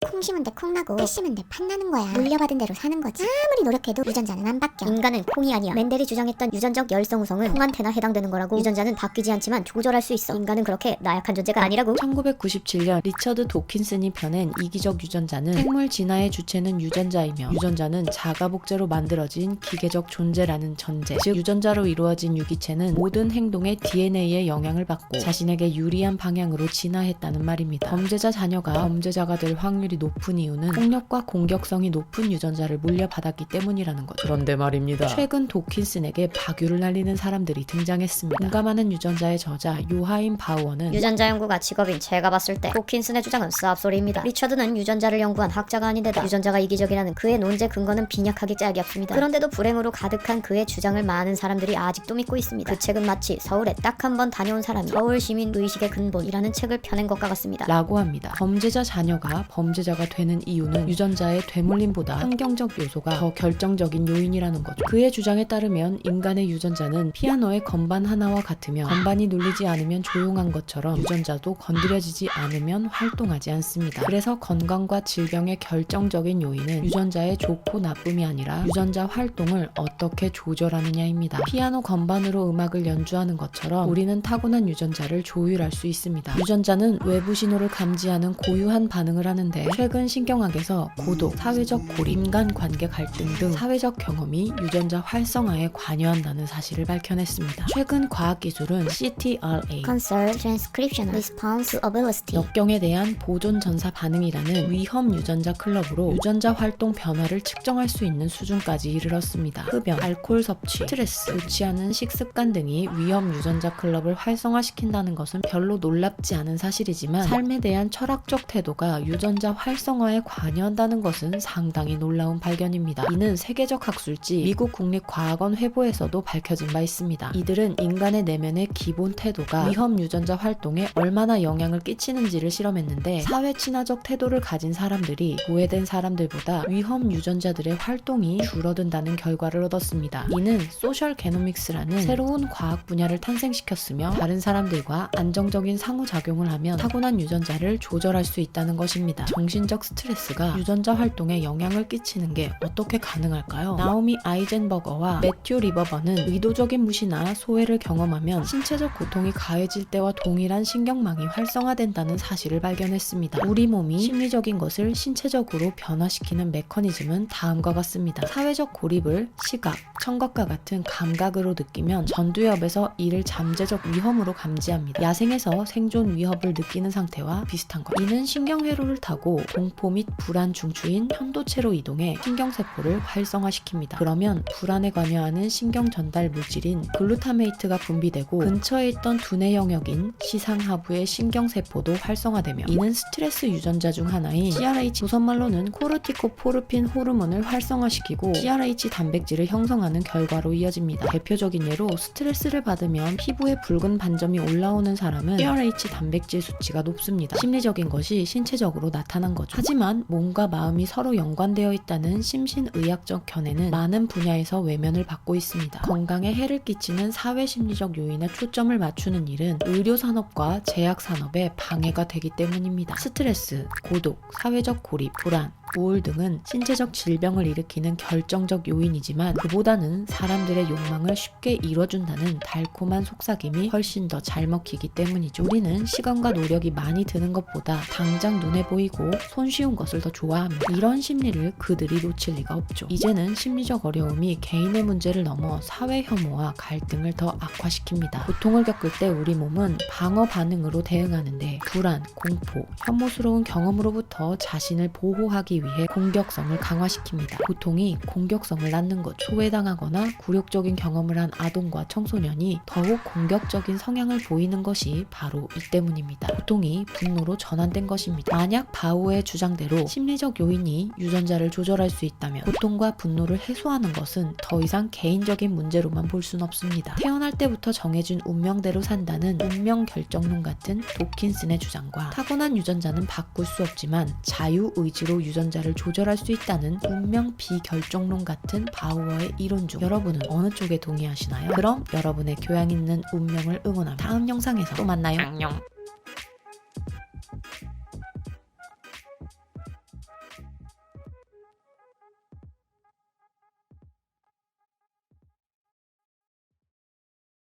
콩 심은 데 콩 나고 팥 심은 데 팥 나는 거야. 물려받은 대로 사는 거지. 아무리 노력해도 유전자는 안 바뀌어. 인간은 콩이 아니야. 멘델이 주장했던 유전적 열성 우성은 콩한테나 해당되는 거라고. 유전자는 바뀌지 않지만 조절할 수 있어. 인간은 그렇게 나약한 존재가 아니라고. 1997년 리처드 도킨슨이 펴낸 이기적 유전자는 생물 진화의 주체는 유전자이며 유전자는 자가 복제로 만들어진 기계적 존재라는 전제, 즉 유전자로 이루어진 유기체는 모든 행동의 DNA에 영향을 받고 자신에게 유리한 방향으로 진화했다는 말입니다. 범죄자 자녀가 범죄자가 될 확률이 높은 이유는 폭력과 공격성이 높은 유전자를 물려받았기 때문이라는 거죠. 그런데 말입니다. 최근 도킨슨에게 박유를 날리는 사람들이 등장했습니다. 공감하는 유전자의 저자 요하임 바우어는 유전자 연구가 직업인 제가 봤을 때 도킨슨의 주장은 쌉소리입니다. 리처드는 유전자를 연구한 학자가 아닌데다 유전자가 이기적이라는 그의 논제 근거는 빈약하기 짝이 없습니다. 그런데도 불행으로 가득한 그의 주장을 많은 사람들이 아직도 믿고 있습니다. 그 책은 마치 서울에 딱 한 번 다녀온 사람이 서울 시민 의식의 근본이라는 책을 펴낸 것과 같습니다. 라고 합니다. 범죄자 자녀가 범죄자가 되는 이유는 유전자의 되물림보다 환경적 요소가 더 결정적인 요인이라는 거죠. 그의 주장에 따르면 인간의 유전자는 피아노의 건반 하나와 같으며 건반이 눌리지 않으면 조용한 것처럼 유전자도 건드려지지 않으면 활동하지 않습니다. 그래서 건강과 질병의 결정적인 요인은 유전자의 좋고 나쁨이 아니라 유전자 활동을 어떻게 조절하느냐입니다. 피아노 건반으로 음악을 연주하는 것처럼 우리는 타고난 유전자를 조율할 수 있습니다. 유전자는 외부 신호를 감지하는 고유한 반응을 하는데 최근 신경학에서 고독, 사회적 고립, 인간관계 갈등 등 사회적 경험이 유전자 활성화에 관여한다는 사실을 밝혀냈습니다. 최근 과학기술은 CTRA, Concert Transcriptional Response Ability, 역경에 대한 보존 전사 반응이라는 위험 유전자 클럽으로 유전자 활동 변화를 측정할 수 있는 수준까지 이르렀습니다. 흡연, 알코올 섭취, 스트레스, 좋지 않은 식습관 등이 위험 유전자 클럽을 활성화시킨다는 것은 별로 놀랍지 않은 사실이지만 삶에 대한 철학적 태도가 유전자 활성화에 관여한다는 것은 상당히 놀라운 발견입니다. 이는 세계적 학술지 미국 국립과학원 회보에서도 밝혀진 바 있습니다. 이들은 인간의 내면의 기본 태도가 위험 유전자 활동에 얼마나 영향을 끼치는지를 실험했는데 사회 친화적 태도를 가진 사람들이 오해된 사람들보다 위험 유전자들의 활동이 줄어든다는 결과를 얻었습니다. 이는 소셜 게노믹스라는 새로운 과학 분야를 탄생시켰으며 다른 사람들과 안정적인 상호작용을 하면 타고난 유전자를 조절할 수 있다는 것입니다. 정신적 스트레스가 유전자 활동에 영향을 끼치는 게 어떻게 가능할까요? 나오미 아이젠버거와 매튜 리버버는 의도적인 무시나 소외를 경험하면 신체적 고통이 가해질 때와 동일한 신경망이 활성화된다는 사실을 발견했습니다. 우리 몸이 심리적인 것을 신체적으로 변화시키는 메커니즘은 다음과 같습니다. 사회적 고립을 시각, 청각과 같은 감각으로 느끼면 전두엽에서 이를 잠재적 위험으로 감지합니다. 야생에서 생존 위협을 느끼는 상태와 비슷한 것. 이는 신경회로를 타고 공포 및 불안 중추인 편도체로 이동해 신경세포를 활성화시킵니다. 그러면 불안에 관여하는 신경 전달 물질인 글루타메이트가 분비되고 근처에 있던 두뇌 영역인 시상하부의 신경세포도 활성화되며 이는 스트레스 유전자 중 하나인 CRH, 우선말로는 코르티코포르핀 호르몬을 활성화시키고 CRH 단백질을 형성하는 결과로 이어집니다. 대표적인 예로 스트레스를 받으면 피부에 붉은 반점이 올라오는 사람은 CRH 단백질 수치가 높습니다. 심리적인 것이 신체적으로 나타난 거죠. 하지만 몸과 마음이 서로 연관되어 있다는 심신의학적 견해는 많은 분야에서 외면을 받고 있습니다. 건강에 해를 끼치는 사회심리적 요인에 초점을 맞추는 일은 의료산업과 제약산업에 방해가 되기 때문입니다. 스트레스, 고독, 사회적 고립, 불안, 우울 등은 신체적 질병을 일으키는 결정적 요인이지만 그보다는 사람들의 욕망을 쉽게 이뤄준다는 달콤한 속삭임이 훨씬 더 잘 먹히기 때문이죠. 우리는 시간과 노력이 많이 드는 것보다 당장 눈에 보이고 손쉬운 것을 더 좋아합니다. 이런 심리를 그들이 놓칠 리가 없죠. 이제는 심리적 어려움이 개인의 문제를 넘어 사회 혐오와 갈등을 더 악화시킵니다. 고통을 겪을 때 우리 몸은 방어 반응으로 대응하는데 불안, 공포, 혐오스러운 경험으로부터 자신을 보호하기 위해 공격성을 강화시킵니다. 고통이 공격성을 낳는 것, 소외당하거나 굴욕적인 경험을 한 아동과 청소년이 더욱 공격적인 성향을 보이는 것이 바로 이 때문입니다. 고통이 분노로 전환된 것입니다. 만약 바우의 주장대로 심리적 요인이 유전자를 조절할 수 있다면 고통과 분노를 해소하는 것은 더 이상 개인적인 문제로만 볼 순 없습니다. 태어날 때부터 정해진 운명대로 산다는 운명 결정론 같은 도킨슨의 주장과 타고난 유전자는 바꿀 수 없지만 자유의지로 유전자를 조절할 수 있다는 운명 비결정론 같은 바우어의 이론 중 여러분은 어느 쪽에 동의하시나요? 그럼 여러분의 교양 있는 운명을 응원합니다. 다음 영상에서 또 만나요. 안녕.